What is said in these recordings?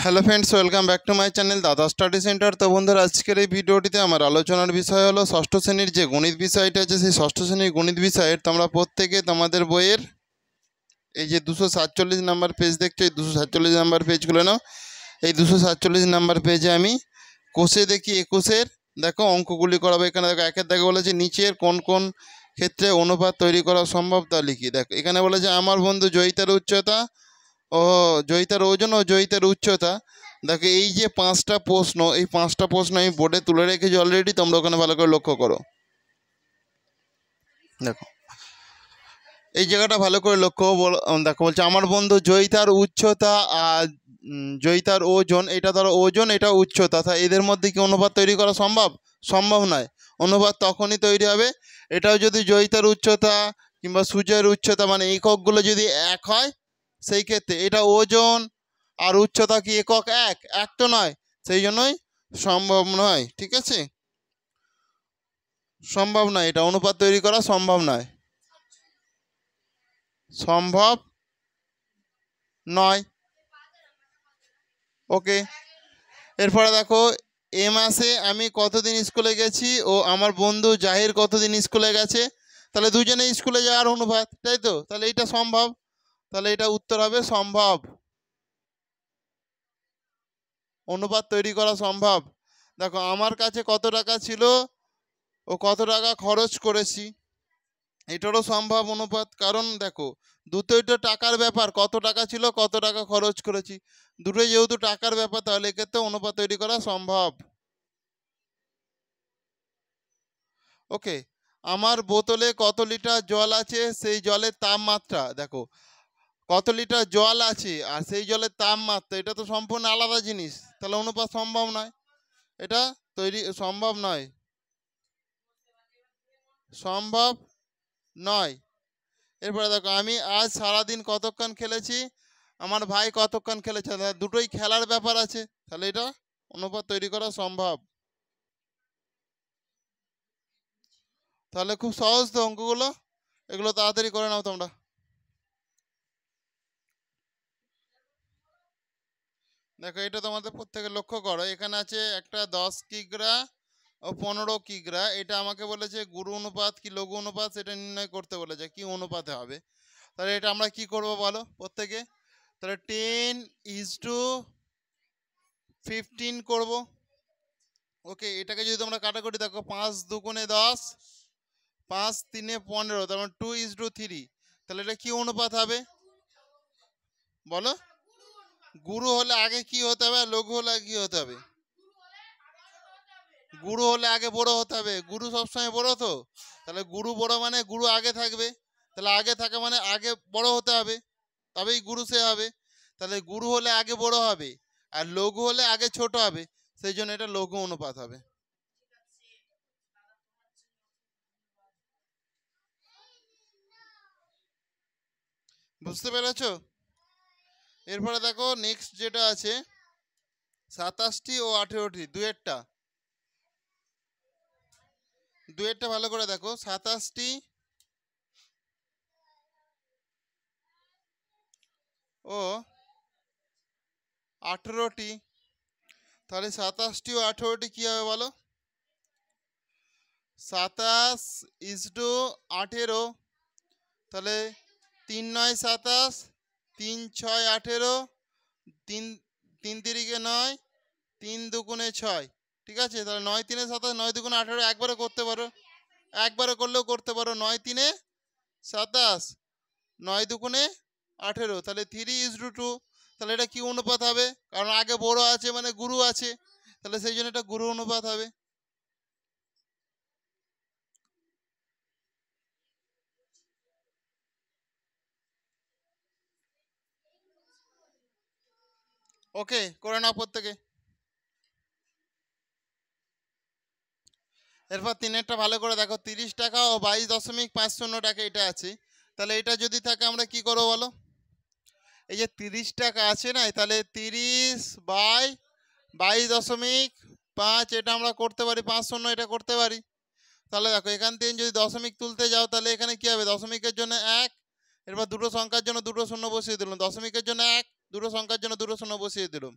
Hello friends, welcome back to my channel দাদা study centre. তো বন্ধুরা, আজকের এই ভিডিওটিতে আমার আলোচনার বিষয় হলো ষষ্ঠ শ্রেণীর যে গণিত বিষয়টা আছে, সেই ষষ্ঠ শ্রেণীর গণিত বিষয়ের তোমরা প্রত্যেকে তোমাদের বইয়ের এই যে 247 নাম্বার পেজ দেখছো, এই 247 নাম্বার পেজগুলো নাও। এই 247 নাম্বার পেজে আমি কোষে দেখি 21-এর দেখো অঙ্কগুলি করাবো। এখানে দেখো একের দাগে বলেছে নিচের কোন কোন ক্ষেত্রে অনুপাত তৈরি করা সম্ভব তা লিখি। দেখো এখানে বলেছে আমার বন্ধু জয়িতার উচ্চতা ও জয়িতার ওজন ও জয়িতার উচ্চতা। দেখো এই যে পাঁচটা প্রশ্ন, এই পাঁচটা প্রশ্ন আমি বোর্ডে তুলে রেখেছি অলরেডি, তোমরা ওখানে ভালো করে লক্ষ্য করো। দেখো এই জায়গাটা ভালো করে লক্ষ্য দেখো বলছে আমার বন্ধু জয়িতার উচ্চতা আর জয়িতার ওজন, এটা ধরো ওজন, এটা উচ্চতা, তা এদের মধ্যে কি অনুপাত তৈরি করা সম্ভব? সম্ভব নয়। অনুপাত তখনই তৈরি হবে এটাও যদি জয়িতার উচ্চতা কিংবা সূর্যের উচ্চতা মানে এককগুলো যদি এক হয়, সেই ক্ষেত্রে এটা ওজন আর উচ্চতা কি একক এক? এক তো নয়, সেই জন্যই সম্ভব নয়। ঠিক আছে, সম্ভব নয়, এটা অনুপাত তৈরি করা সম্ভব নয়, সম্ভব নয়। ওকে, এরপরে দেখো এ মাসে আমি কতদিন স্কুলে গেছি ও আমার বন্ধু জাহির কতদিন স্কুলে গেছে, তাহলে দুজনে স্কুলে যাওয়ার অনুপাত, তাই তো? তাহলে এটা সম্ভব, তাহলে এটা উত্তর হবে সম্ভব, অনুপাত তৈরি করা সম্ভব। দেখো আমার কাছে কত টাকা ছিল ও কত টাকা খরচ করেছি, এটারও সম্ভব অনুপাত, কারণ দেখো দুটোই তো টাকার ব্যাপার, কত টাকা ছিল কত টাকা খরচ করেছি, দুটোই যেহেতু টাকার ব্যাপার, তাহলে এক্ষেত্রে অনুপাত তৈরি করা সম্ভব। ওকে, আমার বোতলে কত লিটার জল আছে সেই জলের তাপমাত্রা, দেখো কত লিটার জল আছে আর সেই জলের তাপমাত্রা, এটা তো সম্পূর্ণ আলাদা জিনিস, তাহলে অনুপাত সম্ভব নয়, এটা তৈরি সম্ভব নয়, সম্ভব নয়। এরপরে দেখো আমি আজ সারাদিন কতক্ষণ খেলেছি, আমার ভাই কতক্ষণ খেলেছে, দুটোই খেলার ব্যাপার আছে, তাহলে এটা অনুপাত তৈরি করা সম্ভব। তাহলে খুব সহজ তো অঙ্কগুলো, এগুলো তাড়াতাড়ি করে নাও তোমরা। দেখো এটা তোমাদের প্রত্যেকে লক্ষ্য করো, এখানে আছে একটা 10 কিগ্রা ও 15 কিগ্রা, এটা আমাকে বলেছে গুরু অনুপাত কি লঘু অনুপাত সেটা নির্ণয় করতে বলেছে, কি অনুপাতে হবে। তাহলে এটা আমরা কি করব বলো প্রত্যেকে, তাহলে 10:15 করব। ওকে, এটাকে যদি তোমরা কাটাকুটি দেখো 5 দুগুণে 10, 5 3 15, তার মানে 2:3, তাহলে এটা কি অনুপাত হবে বলো? গুরু হলে আগে কি হতে হবে, লঘু হলে কি হতে হবে? গুরু হলে আগে বড় হতে হবে, গুরু সবসময় বড় তো, তাহলে গুরু বড় মানে গুরু আগে থাকবে, তাহলে আগে থাকা মানে আগে বড় হতে হবে, তবেই গুরু সে হবে। তাহলে গুরু হলে আগে বড় হবে আর লঘু হলে আগে ছোট হবে, সেই জন্য এটা লঘু অনুপাত হবে। বুঝতে পেরেছো? এরপরে দেখো নেক্সট যেটা আছে 27টি ও 18টি, দুয়েরটা ভালো করে দেখো, 27টি ও 18টি, তাহলে 27টি ও 18টি কি হবে বলো? 27:18, তাহলে 3 9 27, 3 6 18, 3 3 তিরিকে 9, 3 দুগুণে 6, ঠিক আছে? তাহলে 9 3 27, 9 দুগুণে 18 একবারে করতে পারো, একবারে করলেও করতে পারো, 9 3 27, 9 দুগুণে 18, তাহলে 3:2, তাহলে এটা কি অনুপাত হবে? কারণ আগে বড় আছে মানে গুরু আছে, তাহলে সেই জন্য এটা গুরু অনুপাত হবে। ওকে, করে নাও প্রত্যেকে। এরপর 3-এরটা ভালো করে দেখো, 30 টাকা ও 22.50 টাকা এটা আছে, তাহলে এটা যদি থাকে আমরা কি করবো বলো? এই যে 30 টাকা আছে না, তাহলে 30/22.5 এটা আমরা করতে পারি, 5 এটা করতে পারি। তাহলে দেখো এখান থেকে যদি দশমিক তুলতে যাও তাহলে এখানে কি হবে, দশমিকের জন্য 1, এরপর দুটো সংখ্যার জন্য দুটো শূন্য বসিয়ে দিলাম, দশমিকের জন্য 1, দুটো সংখ্যার জন্য দুটো শূন্য বসিয়ে দিলাম,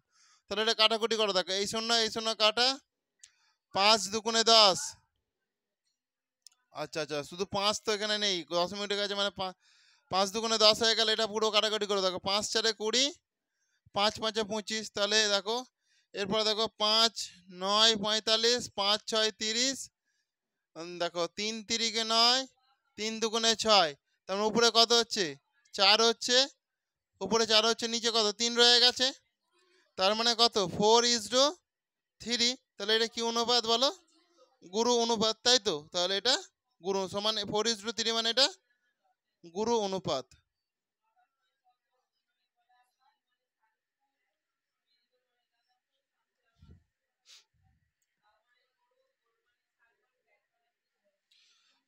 তাহলে এটা কাটাকুটি করো। দেখো এই শূন্য কাটা, 5 দুগুণে 10। আচ্ছা আচ্ছা, শুধু 5 তো এখানে নেই, 10 মিনিটের কাছে, মানে 5 দুগুণে 10 হয়ে গেলে এটা পুরো কাটাকুটি করে। দেখো 5 4 20, 5 5 25। তাহলে দেখো এরপরে দেখো 5 9 45, 5 6 30। দেখো 3 3 9, 3 দুগুণে 6। তার মানে উপরে কত হচ্ছে? 4 হচ্ছে। উপরে 4 হচ্ছে, নিচে কত? 3 রয়ে গেছে। তার মানে কত? 4:3। তাহলে এটা কি অনুপাত বলো? গুরু অনুপাত, তাই তো? তাহলে এটা গুরু সমান 4:3, মানে এটা গুরু অনুপাত।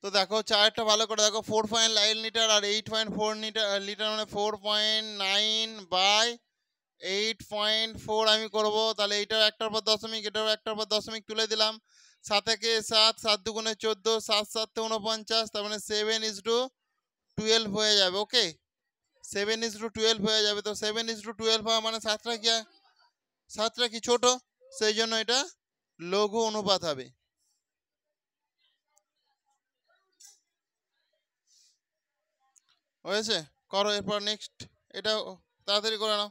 তো দেখো চারটা ভালো করে দেখো, 4.9 লিটার আর 8.4 লিটার, মানে 4.9/8.4 আমি করব। তাহলে এইটাও একটার পর দশমিক, এটাও একটার পর দশমিক তুলে দিলাম। 7 একে 7, 7 দুগুণে 14, 7 7 49। তার মানে 7:12 হয়ে যাবে। ওকে, 7:12 হয়ে যাবে। তো 7:12 হওয়া মানে সাতটা কি ছোট, সেই জন্য এটা লঘু অনুপাত হবে। হয়েছে? করো এরপর নেক্সট, এটা তাড়াতাড়ি করে নাও।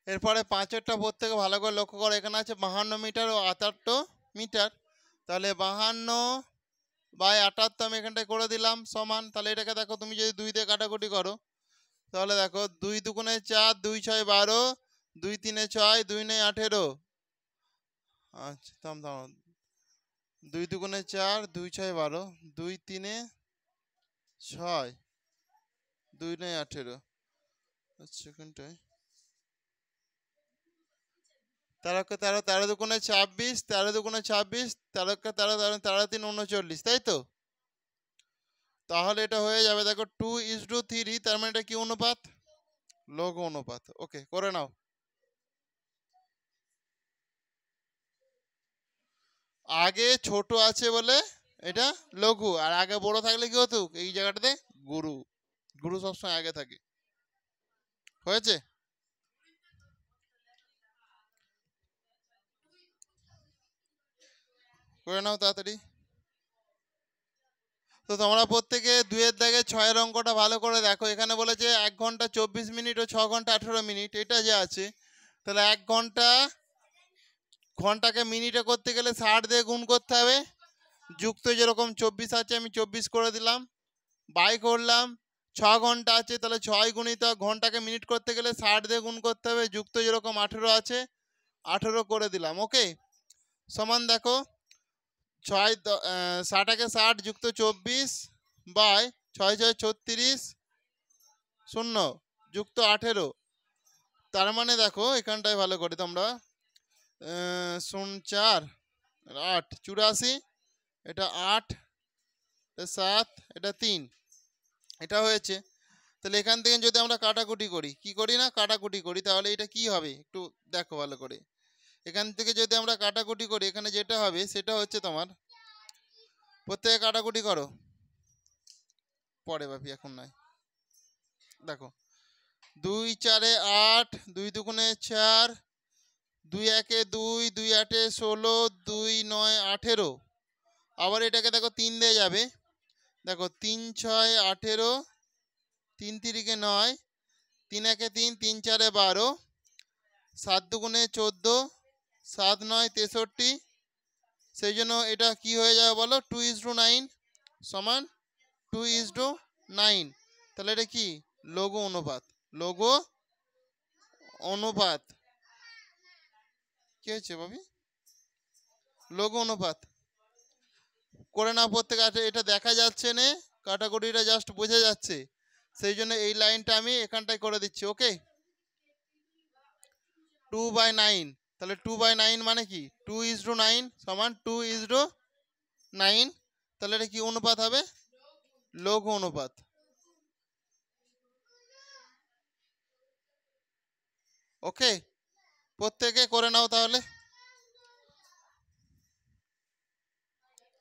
এরপরে 5এরটা প্রত্যেকে ভালো করে লক্ষ্য করো। এখানে আছে 52 মিটার ও 78 মিটার। তাহলে 52/78 আমি এখানটায় করে দিলাম সমান। তাহলে এটাকে দেখো তুমি যদি 2 দিয়ে কাটাকুটি করো, তাহলে দেখো 2 দুগুণে 4, 2 6 12, 2 3 6, 2 9 18। আচ্ছা থাম থাম, 2 দুগুণে 4, 2 6 12, 2 3 6, 2 9 18। আচ্ছা এখানটায় 13 13, 13 দুগুণে 26, 13 দুগুণে 26, 13 13, 13 13 3 39, তাই তো? তাহলে এটা হয়ে যাবে দেখো 2:3। তার মানে এটা কি অনুপাত? লঘু অনুপাত। ওকে, করে নাও। আগে ছোট আছে বলে এটা লঘু, আর আগে বড় থাকলে কি হতো? এই জায়গাটাতে গুরু। গুরু সবসময় আগে থাকে। হয়েছে? করে নাও তাড়াতাড়ি। তো তোমরা প্রত্যেকে 2-এর দাগে 6-এর অঙ্কটা ভালো করে দেখো। এখানে বলেছে 1 ঘন্টা 24 মিনিট ও 6 ঘন্টা 18 মিনিট, এটা যে আছে। তাহলে 1 ঘন্টাকে মিনিটে করতে গেলে 60 দিয়ে গুণ করতে হবে। যুক্ত যেরকম 24 আছে আমি 24 করে দিলাম, বাই করলাম। 6 ঘন্টা আছে, তাহলে 6 গুণিত ঘন্টাকে মিনিট করতে গেলে 60 দিয়ে গুণ করতে হবে। যুক্ত যেরকম 18 আছে, 18 করে দিলাম। ওকে, সমান দেখো 60 60 যুক্ত 24 বাই 6 6 36 শূন্য যুক্ত 18। তার মানে দেখো এখানটায় ভালো করে তোমরা 4 8 84, এটা 8, এটা 7, এটা 3, এটা হয়েছে। তাহলে এখান থেকে যদি আমরা কাটাকুটি করি, কি করি না কাটাকুটি করি, তাহলে এটা কি হবে একটু দেখো ভালো করে। এখান থেকে যদি আমরা কাটাকুটি করি, এখানে যেটা হবে সেটা হচ্ছে তোমার, প্রত্যেকে কাটাকুটি করো, পরে ভাবি এখন নয়। দেখো 2 4 8, 2 দুগুণে 4, 2 1 2, 2 8 16, 2 9 18। আবার এটাকে দেখো 3 দিয়ে যাবে। দেখো 3 6 18, 3 3 9, 3 1 3, 3 4 12, 7 দুগুণে 14, 7 9 63। সেই জন্য এটা কি হয়ে যাবে বলো? 2:9 সমান 2:9। তাহলে এটা কি লঘু অনুপাত। লঘু অনুপাত কি হয়েছে ভাবি? লঘু অনুপাত। করে না প্রত্যেক আছে, এটা দেখা যাচ্ছে না, কাটাকুটিটা জাস্ট বোঝা যাচ্ছে, সেই জন্য এই লাইনটা আমি এখানটায় করে দিচ্ছি। ওকে, 2/9। তাহলে 2/9 মানে কি? 2:9 সমান 2:9। তাহলে এটা কি অনুপাত হবে? লঘু অনুপাত। ওকে, প্রত্যেকে করে নাও তাহলে।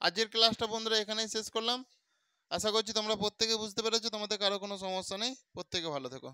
আজকের ক্লাসটা বন্ধুরা এখানেই শেষ করলাম। আশা করছি তোমরা প্রত্যেকে বুঝতে পেরেছো, তোমাদের কারো কোনো সমস্যা নেই। প্রত্যেকে ভালো থেকো।